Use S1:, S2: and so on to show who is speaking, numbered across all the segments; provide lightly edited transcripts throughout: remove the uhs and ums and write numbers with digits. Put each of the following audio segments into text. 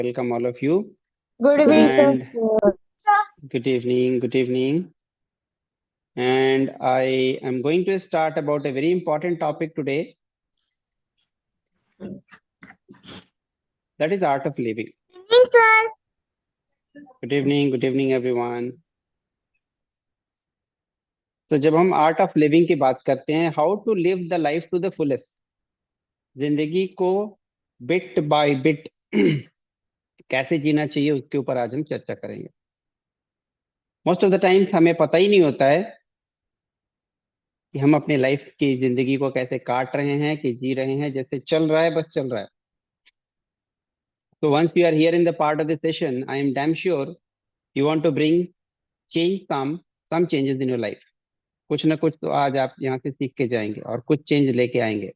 S1: welcome all of you.
S2: Good evening, sir.
S1: And good evening, good evening. And I am going to start about a very important topic today. That is art of living.
S2: Evening, sir.
S1: Good evening everyone. तो जब हम art of living की बात करते हैं, how to live the life to the fullest, जिंदगी को bit by bit कैसे जीना चाहिए, उसके ऊपर आज हम चर्चा करेंगे। मोस्ट ऑफ द टाइम्स हमें पता ही नहीं होता है कि हम अपने लाइफ की जिंदगी को कैसे काट रहे हैं, कि जी रहे हैं, जैसे चल रहा है बस चल रहा है। So once you are here in the part of the session, I am damn sure you want to bring change, some changes in your life. कुछ ना कुछ तो आज आप यहाँ से सीख के जाएंगे और कुछ चेंज लेके आएंगे,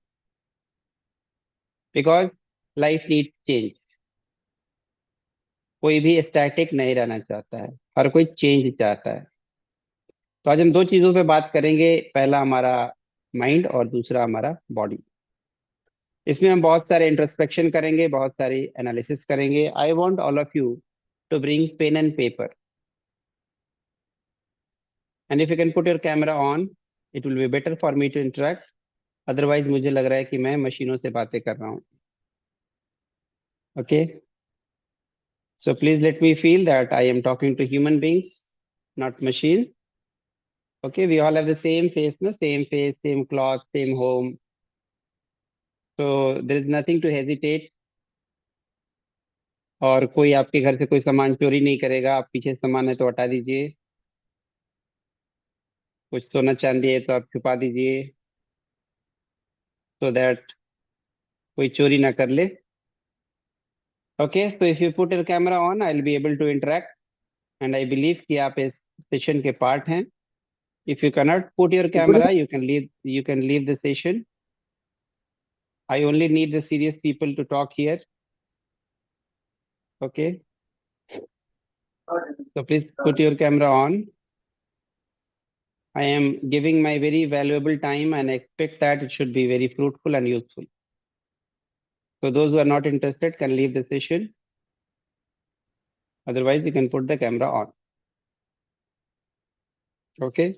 S1: बिकॉज लाइफ नीड चेंज। कोई भी स्टैटिक नहीं रहना चाहता है, हर कोई चेंज चाहता है। तो आज हम दो चीजों पे बात करेंगे, पहला हमारा माइंड और दूसरा हमारा बॉडी। इसमें हम बहुत सारे इंट्रोस्पेक्शन करेंगे, बहुत सारी एनालिसिस करेंगे। I want all of you to bring pen and paper, and if you can put your camera on, it will be better for me to interact. Otherwise मुझे लग रहा है कि मैं मशीनों से बातें कर रहा हूँ। Okay, so please let me feel that I am talking to human beings, not machine. Okay, we all have the same face, ना, same face, same cloth, same home, so there is nothing to hesitate। और कोई आपके घर से कोई सामान चोरी नहीं करेगा। आप पीछे सामान है तो हटा दीजिए, कुछ सोना चांदी है तो आप छुपा दीजिए, so that कोई चोरी ना कर ले। Okay, so if you put your camera on, I'll be able to interact, and I believe कि आप इस सेशन के पार्ट हैं। If you cannot put your
S2: Good
S1: camera, you can leave the session. I only need the serious people to talk here. Okay, so please put your camera on. I am giving my very valuable time and expect that it should be very fruitful and useful. So those who are not interested can leave the session. Otherwise, you can put the camera on. Okay.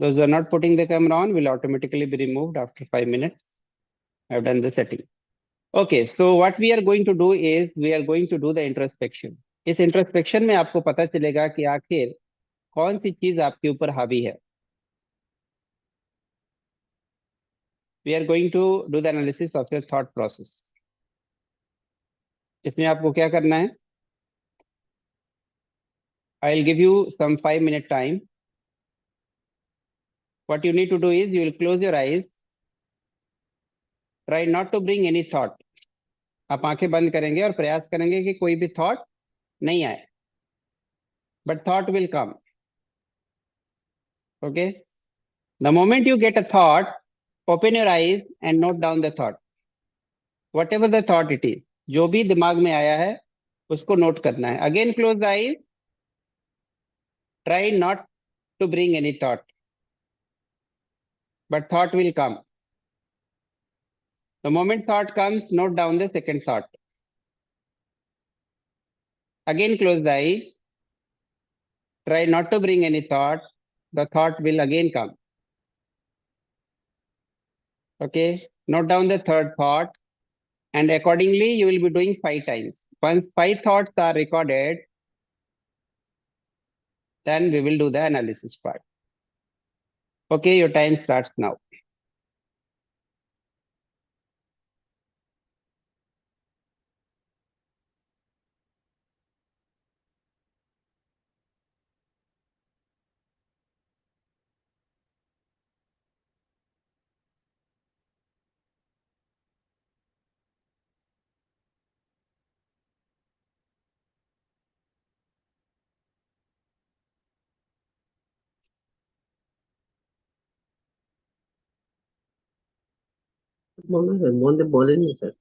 S1: Those who are not putting the camera on will automatically be removed after 5 minutes. I have done the setting. Okay. So what we are going to do is we are going to do the introspection. इस introspection में आपको पता चलेगा कि आखिर कौन सी चीज आपके ऊपर हावी है। We are going to do the analysis of your thought process. इसमें आपको क्या करना है? I'll give you some 5 minute time. What you need to do is you will close your eyes. Try not to bring any thought. आप आंखें बंद करेंगे और प्रयास करेंगे कि कोई भी थॉट नहीं आए, but thought will come. Okay, the moment you get a thought, open your eyes and note down the thought, what ever the thought it is. जो भी दिमाग में आया है उसको नोट करना है। Again close the eyes, try not to bring any thought, but thought will come. The moment thought comes, note down the second thought. Again close the eye, try not to bring any thought, the thought will again come. Okay, note down the third thought, and accordingly you will be doing 5 times. Once 5 thoughts are recorded, then we will do the analysis part. Okay, your time starts now.
S3: বলুন sir, বলতে বলেননি sir.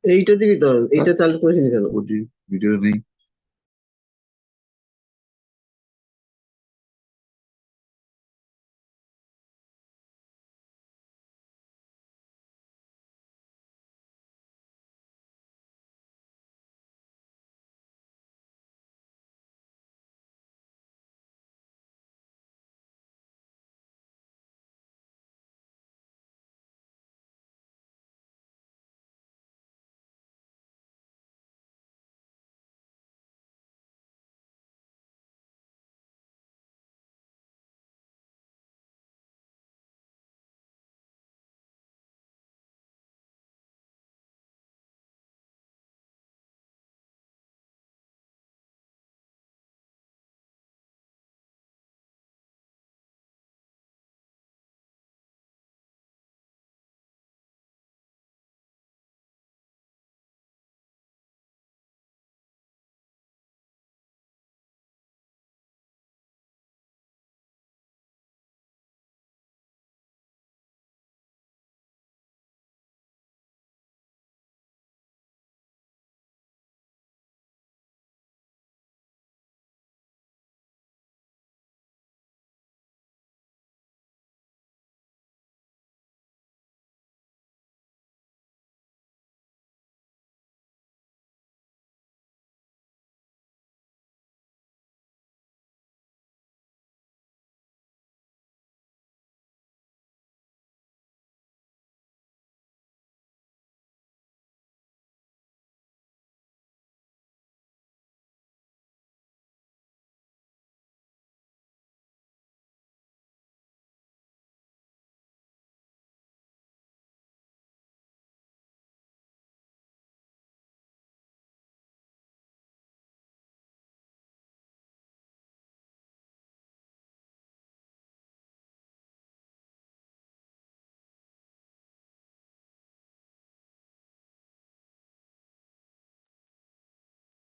S3: এইটা দিবি তো, এইটা চালু করেছিস কেন?
S4: ওটি ভিডিও নেই।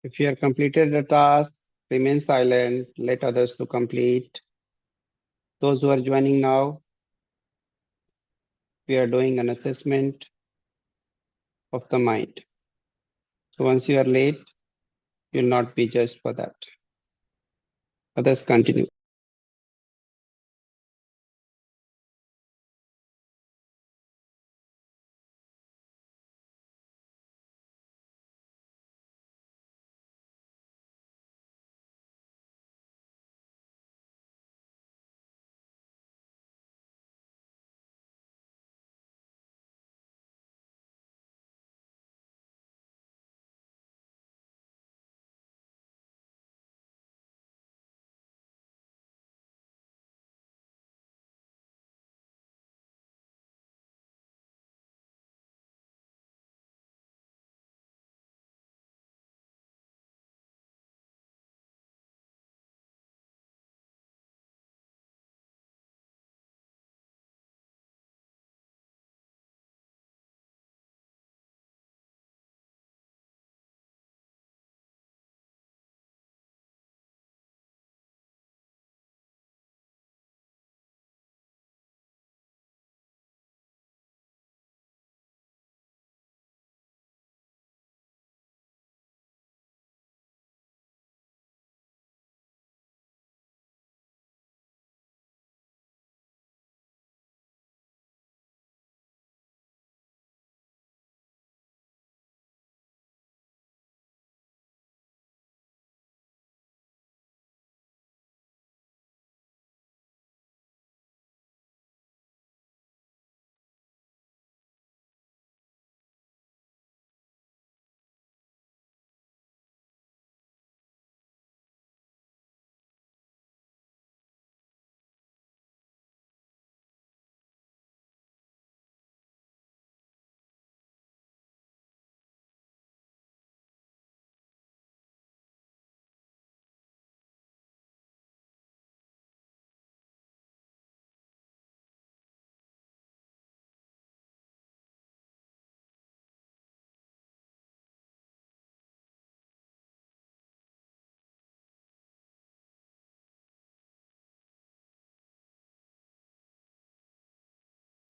S1: If you have completed the task, remain silent, let others to complete. Those who are joining now, we are doing an assessment of the mind. So once you are late, you will not be judged for that. Others continue.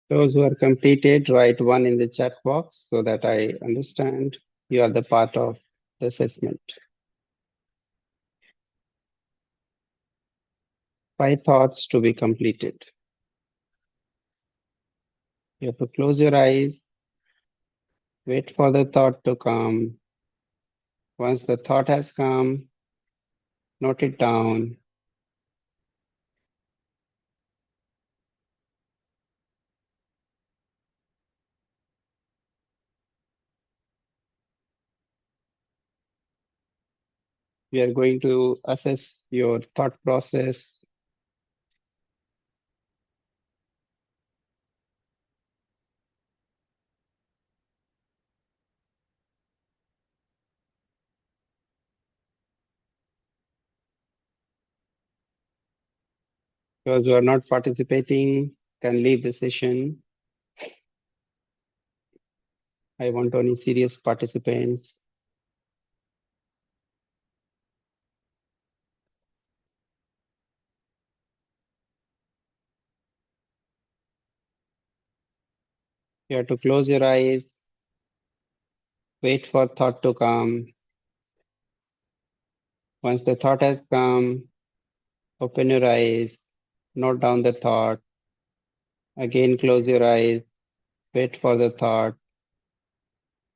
S1: Those who are completed, write one in the chat box so that I understand. You are the part of the assessment. 5 thoughts to be completed. You have to close your eyes, wait for the thought to come. Once the thought has come, note it down. We are going to assess your thought process. Those who are not participating can leave the session. I want only serious participants. You have to close your eyes, wait for thought to come. Once the thought has come, open your eyes, note down the thought. Again, close your eyes, wait for the thought.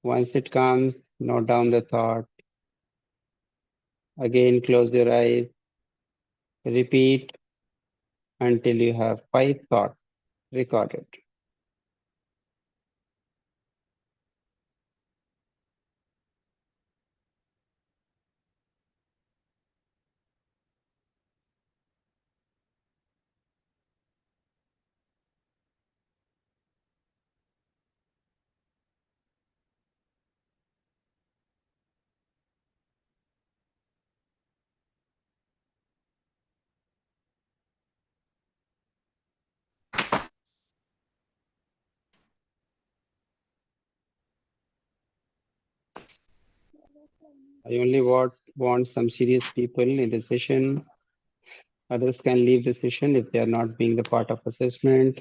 S1: Once it comes, note down the thought. Again, close your eyes, repeat until you have 5 thoughts recorded. I only want some serious people in the session. Others can leave the session if they are not being the part of assessment.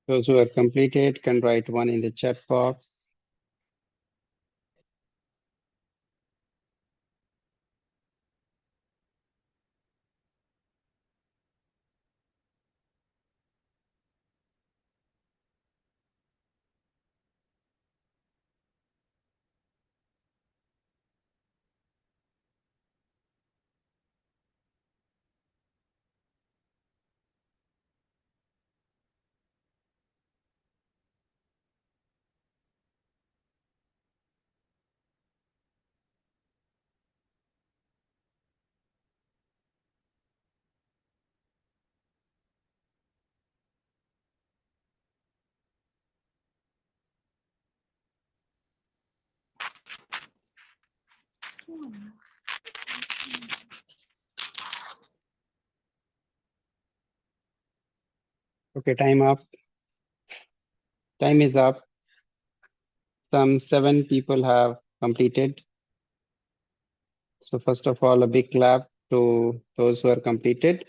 S1: Those who are completed can write 1 in the chat box. Okay, time up. Time is up. Some 7 people have completed. So first of all, a big clap to those who are completed.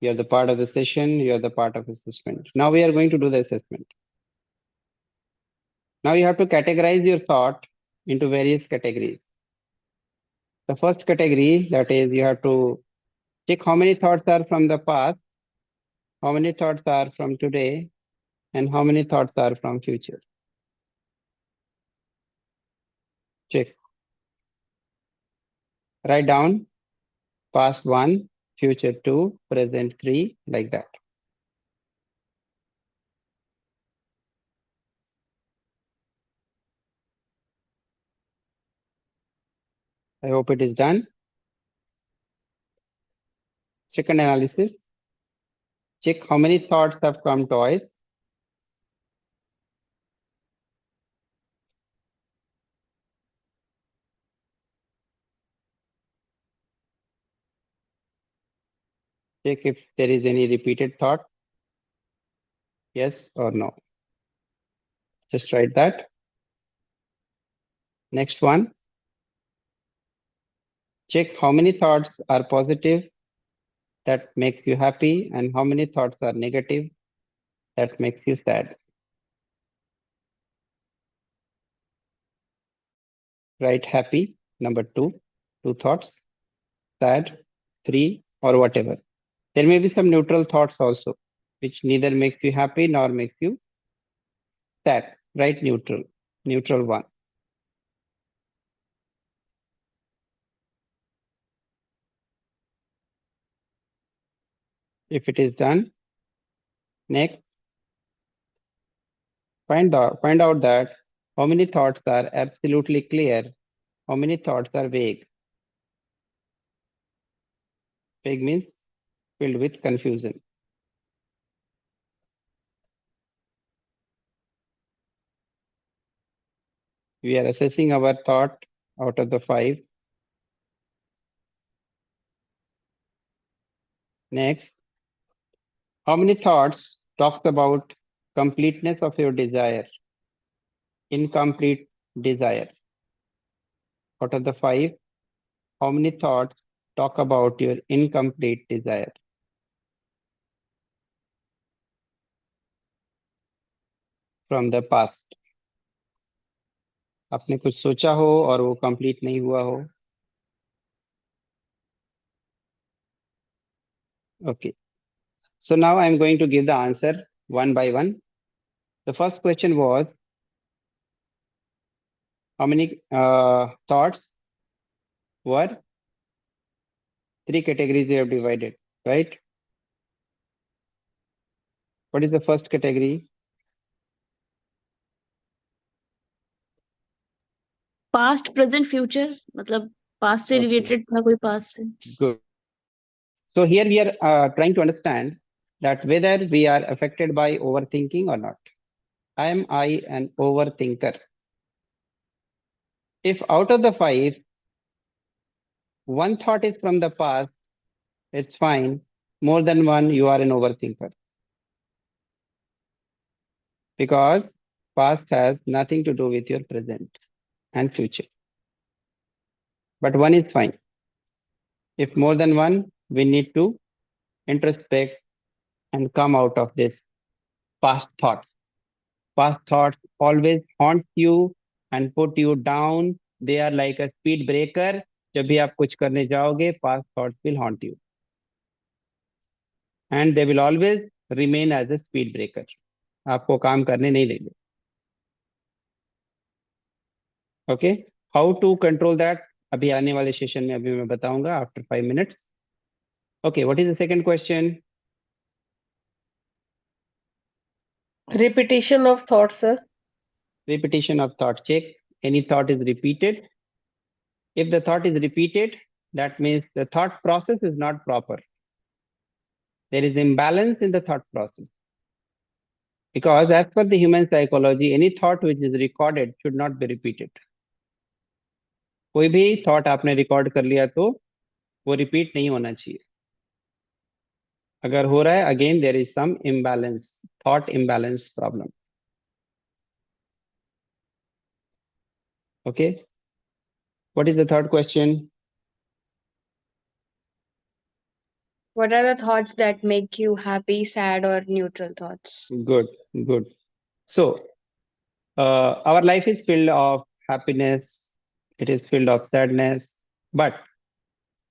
S1: You are the part of the session. You are the part of assessment. Now we are going to do the assessment. Now you have to categorize your thought into various categories. The first category, that is, you have to check how many thoughts are from the past, how many thoughts are from today, and how many thoughts are from future. Check. Write down past 1, future 2, present 3, like that. I hope it is done. Second analysis. Check how many thoughts have come twice. Check if there is any repeated thought. Yes or no. Just write that. Next one. Check how many thoughts are positive that makes you happy and how many thoughts are negative that makes you sad. Write happy, number 2, 2 thoughts, sad, 3, or whatever. There may be some neutral thoughts also, which neither makes you happy nor makes you sad. Write neutral, neutral 1. If it is done, next, find out that how many thoughts are absolutely clear, how many thoughts are vague. Vague means filled with confusion. We are assessing our thought out of the 5. Next, how many thoughts talks about completeness of your desire, incomplete desire? Out of the 5, how many thoughts talk about your incomplete desire from the past? आपने कुछ सोचा हो और वो complete नहीं हुआ हो. Okay. So now I am going to give the answer one by one. The first question was, how many thoughts were 3 categories we have divided, right? What is the first category?
S2: Past present future मतलब past से
S1: Okay,
S2: related था कोई past से
S1: good. So here we are trying to understand that whether we are affected by overthinking or not. Am I an overthinker? If out of the 5, one thought is from the past, it's fine. More than one, you are an overthinker. Because past has nothing to do with your present and future. But one is fine. If more than one, we need to introspect and come out of this past thoughts. Past thoughts always haunt you and put you down. They are like a speed breaker. जब भी आप कुछ करने जाओगे, past thoughts will haunt you. And they will always remain as a speed breaker. आपको काम करने नहीं देंगे. Okay? How to control that? अभी आने वाले सेशन में अभी मैं बताऊंगा after 5 minutes. Okay, what is the second question?
S4: Repetition of thoughts, sir.
S1: Repetition of thought. Check. Any thought is repeated. If the thought is repeated, that means the thought process is not proper. There is imbalance in the thought process. Because as per the human psychology, any thought which is recorded should not be repeated. कोई भी thought आपने record कर लिया तो वो repeat नहीं होना चाहिए. अगर हो रहा है, again there is some imbalance, thought imbalance problem. Okay. What is the third question?
S2: What are the thoughts that make you happy, sad, or neutral thoughts?
S1: Good, good. So, our life is filled of happiness. It is filled of sadness. But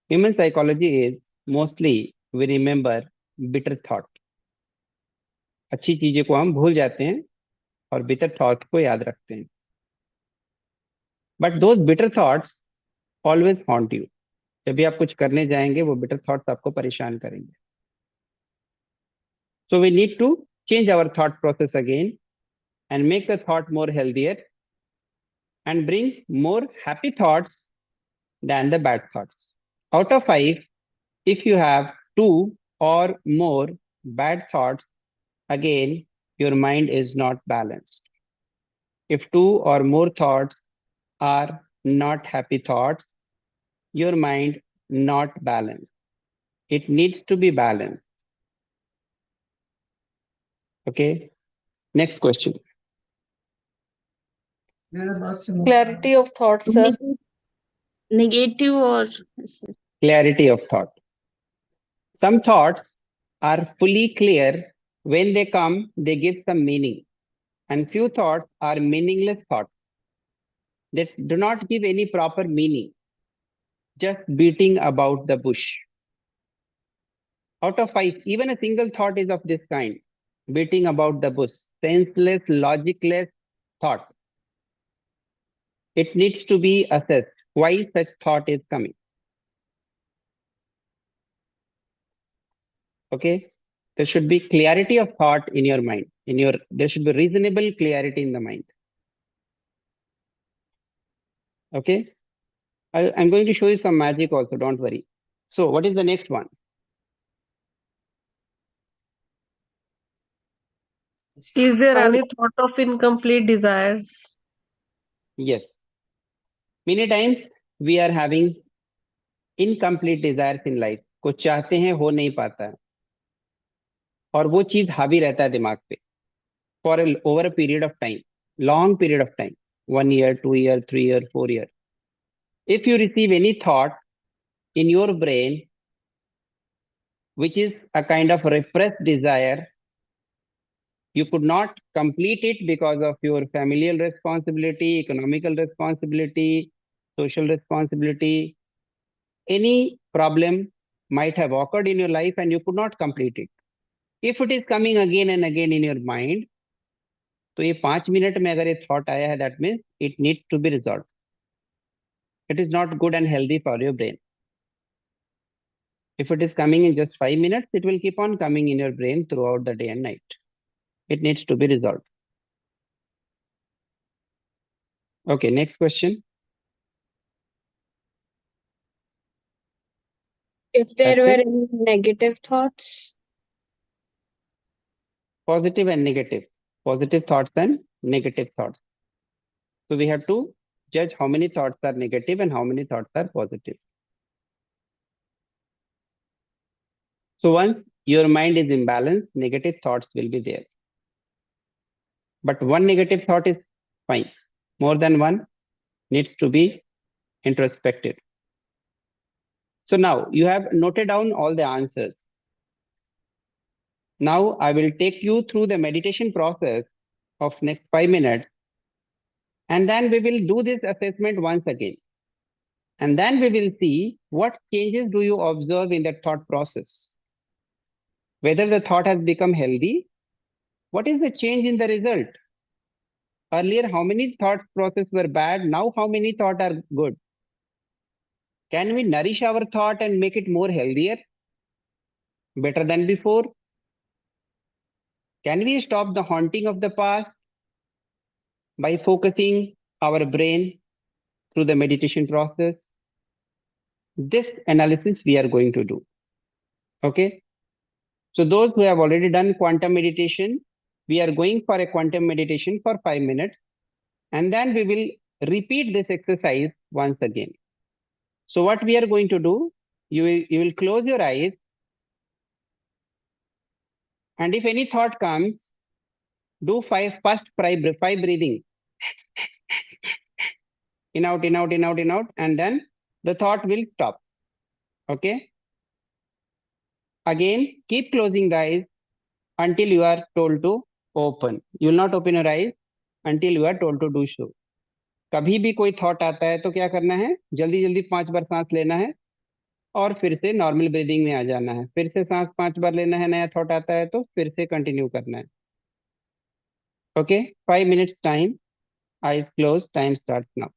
S1: human psychology is mostly we remember bitter thought. अच्छी चीजें को हम भूल जाते हैं और bitter thought को याद रखते हैं. But those bitter thoughts always haunt you. जब भी आप कुछ करने जाएंगे वो bitter thoughts आपको परेशान करेंगे. So we need to change our thought process again and make the thought more healthier and bring more happy thoughts than the bad thoughts. Out of 5, if you have 2 or more bad thoughts, again, your mind is not balanced. If 2 or more thoughts are not happy thoughts, your mind not balanced. It needs to be balanced. Okay. Next question.
S4: Clarity of thoughts, sir.
S2: Negative or
S1: Clarity of thought. Some thoughts are fully clear. When they come, they give some meaning. And few thoughts are meaningless thoughts that do not give any proper meaning, just beating about the bush. Out of five, even a single thought is of this kind, beating about the bush, senseless, logicless thought. It needs to be assessed why such thought is coming. Okay? There should be clarity of thought in your mind. There should be reasonable clarity in the mind. Okay? I'm going to show you some magic also, don't worry. So what is the next one?
S4: Is there
S1: Found-
S4: any thought of incomplete desires?
S1: Yes. Many times we are having incomplete desires in life. कुछ चाहते हैं हो नहीं पाता है और वो चीज हावी रहता है दिमाग पे for over a period of time, long period of time, 1 year, 2 year, 3 year, 4 year. If you receive any thought in your brain, which is a kind of repressed desire, you could not complete it because of your familial responsibility, economical responsibility, social responsibility. Any problem might have occurred in your life and you could not complete it. If it is coming again and again in your mind, तो ये 5 minute में अगर ये thought आया है, that means it needs to be resolved. It is not good and healthy for your brain. If it is coming in just 5 minutes, it will keep on coming in your brain throughout the day and night. It needs to be resolved. Okay, next question.
S2: if there
S1: That's
S2: were
S1: it.
S2: any negative thoughts?
S1: Positive and negative. Positive thoughts and negative thoughts. So we have to judge how many thoughts are negative and how many thoughts are positive. So once your mind is imbalanced, negative thoughts will be there. But one negative thought is fine. More than one needs to be introspected. So now you have noted down all the answers. Now I will take you through the meditation process of next 5 minutes, and then we will do this assessment once again. And then we will see what changes do you observe in that thought process. Whether the thought has become healthy, what is the change in the result? Earlier, how many thought process were bad? Now, how many thought are good? Can we nourish our thought and make it more healthier? Better than before? Can we stop the haunting of the past by focusing our brain through the meditation process? This analysis we are going to do. Okay. So those who have already done quantum meditation, we are going for a quantum meditation for 5 minutes, and then we will repeat this exercise once again. So what we are going to do, you will close your eyes, and if any thought comes, do first five breathing. In out, in out, in out, in out, and then the thought will stop. Okay. Again, keep closing the eyes until you are told to open. You will not open your eyes until you are told to do so. कभी भी कोई thought आता है तो क्या करना है, जल्दी जल्दी 5 बार सांस लेना है और फिर से नॉर्मल ब्रीदिंग में आ जाना है. फिर से सांस 5 बार लेना है, नया थॉट आता है तो फिर से कंटिन्यू करना है. Okay, 5 minutes time, eyes close, time start now.